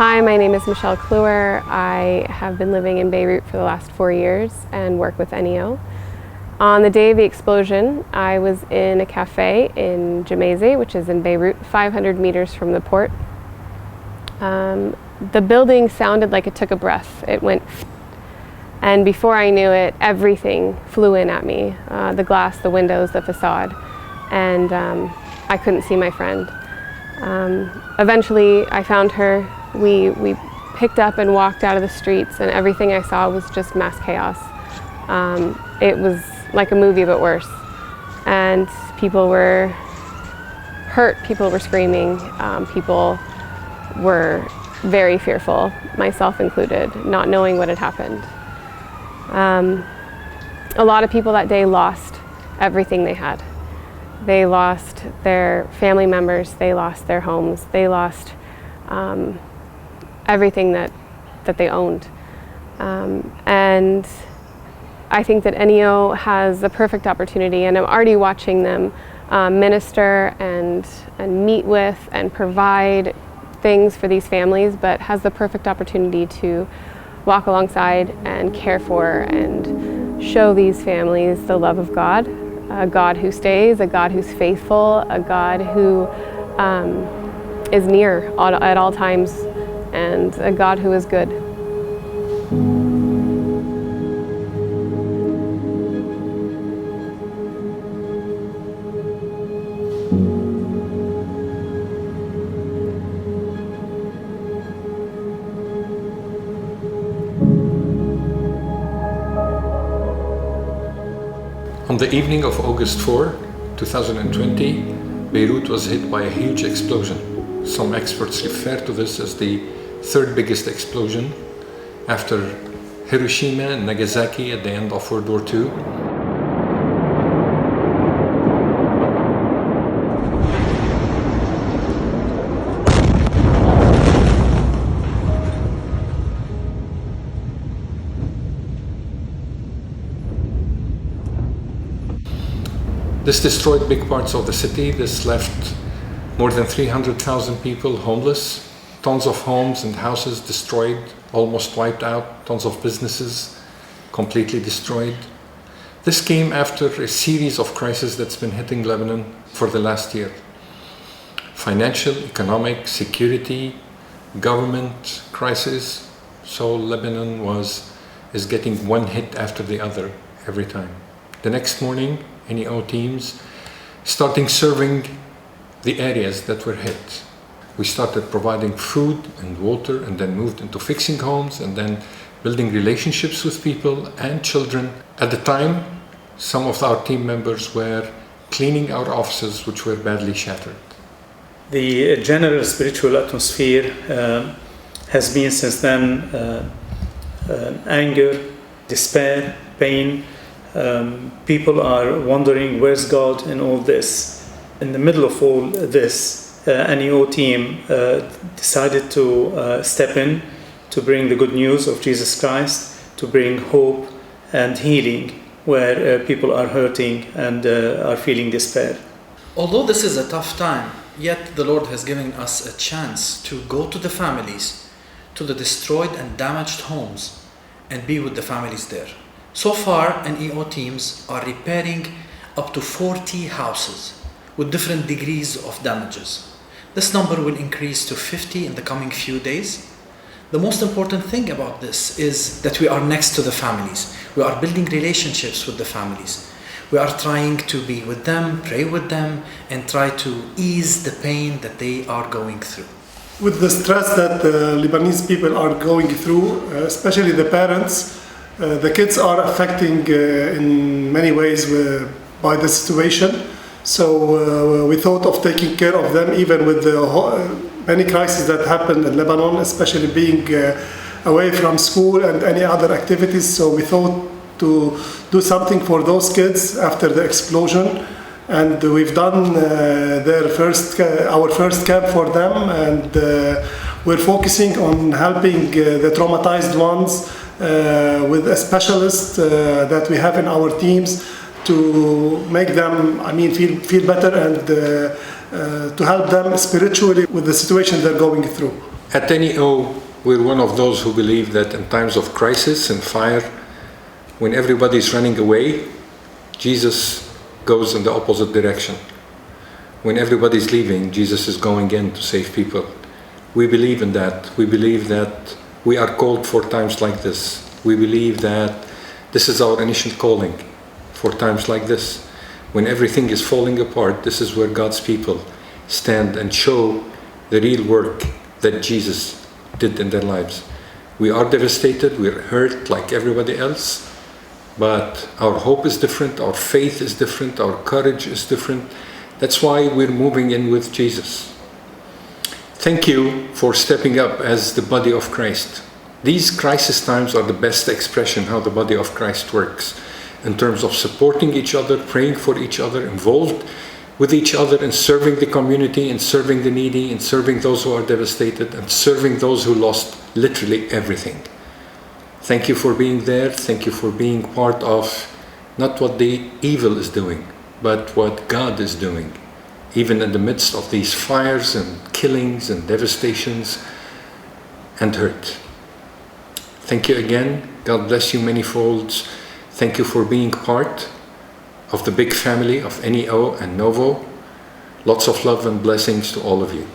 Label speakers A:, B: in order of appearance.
A: Hi, my name is Michelle Kluwer. I have been living in Beirut for the last 4 years and work with NEO. On the day of the explosion, I was in a cafe in Jamese, which is in Beirut, 500 meters from the port. The building sounded like it took a breath. It went, and before I knew it, everything flew in at me. The glass, the windows, the facade, and I couldn't see my friend. Eventually, I found her. We picked up and walked out of the streets, and everything I saw was just mass chaos. It was like a movie, but worse. And people were hurt, people were screaming, people were very fearful, myself included, not knowing what had happened. A lot of people that day lost everything they had. They lost their family members, they lost their homes, they lost everything that they owned. And I think that NEO has the perfect opportunity, and I'm already watching them minister and meet with and provide things for these families, but has the perfect opportunity to walk alongside and care for and show these families the love of God, a God who stays, a God who's faithful, a God who is near at all times, and a God who is good.
B: On the evening of August 4, 2020, Beirut was hit by a huge explosion. Some experts refer to this as the third biggest explosion after Hiroshima and Nagasaki at the end of World War II. This destroyed big parts of the city. This left more than 300,000 people homeless, tons of homes and houses destroyed, almost wiped out, tons of businesses completely destroyed. This came after a series of crises that's been hitting Lebanon for the last year. Financial, economic, security, government crisis. So Lebanon is getting one hit after the other every time. The next morning, NEO teams starting serving the areas that were hit. We started providing food and water, and then moved into fixing homes, and then building relationships with people and children. At the time, some of our team members were cleaning our offices, which were badly shattered.
C: The general spiritual atmosphere has been since then anger, despair, pain. People are wondering, where's God in all this? In the middle of all this, NEO team decided to step in to bring the good news of Jesus Christ, to bring hope and healing where people are hurting and are feeling despair.
D: Although this is a tough time, yet the Lord has given us a chance to go to the families, to the destroyed and damaged homes, and be with the families there. So far, NEO teams are repairing up to 40 houses with different degrees of damages. This number will increase to 50 in the coming few days. The most important thing about this is that we are next to the families. We are building relationships with the families. We are trying to be with them, pray with them, and try to ease the pain that they are going through.
E: With the stress that the Lebanese people are going through, especially the parents, the kids are affecting in many ways by the situation. So we thought of taking care of them, even with the many crises that happened in Lebanon, especially being away from school and any other activities. So we thought to do something for those kids after the explosion. And we've done our first camp for them, and we're focusing on helping the traumatized ones with a specialist that we have in our teams to make them, feel better and to help them spiritually with the situation they're going through.
B: At NEO, we're one of those who believe that in times of crisis and fire, when everybody's running away, Jesus goes in the opposite direction. When everybody's leaving, Jesus is going in to save people. We believe in that. We believe that we are called for times like this. We believe that this is our initial calling for times like this. When everything is falling apart, this is where God's people stand and show the real work that Jesus did in their lives. We are devastated, we're hurt like everybody else, but our hope is different, our faith is different, our courage is different. That's why we're moving in with Jesus. Thank you for stepping up as the body of Christ. These crisis times are the best expression how the body of Christ works, in terms of supporting each other, praying for each other, involved with each other in serving the community, in serving the needy, in serving those who are devastated, and serving those who lost literally everything. Thank you for being there. Thank you for being part of not what the evil is doing, but what God is doing, even in the midst of these fires and killings and devastations and hurt. Thank you again. God bless you manyfolds. Thank you for being part of the big family of NEO and Novo. Lots of love and blessings to all of you.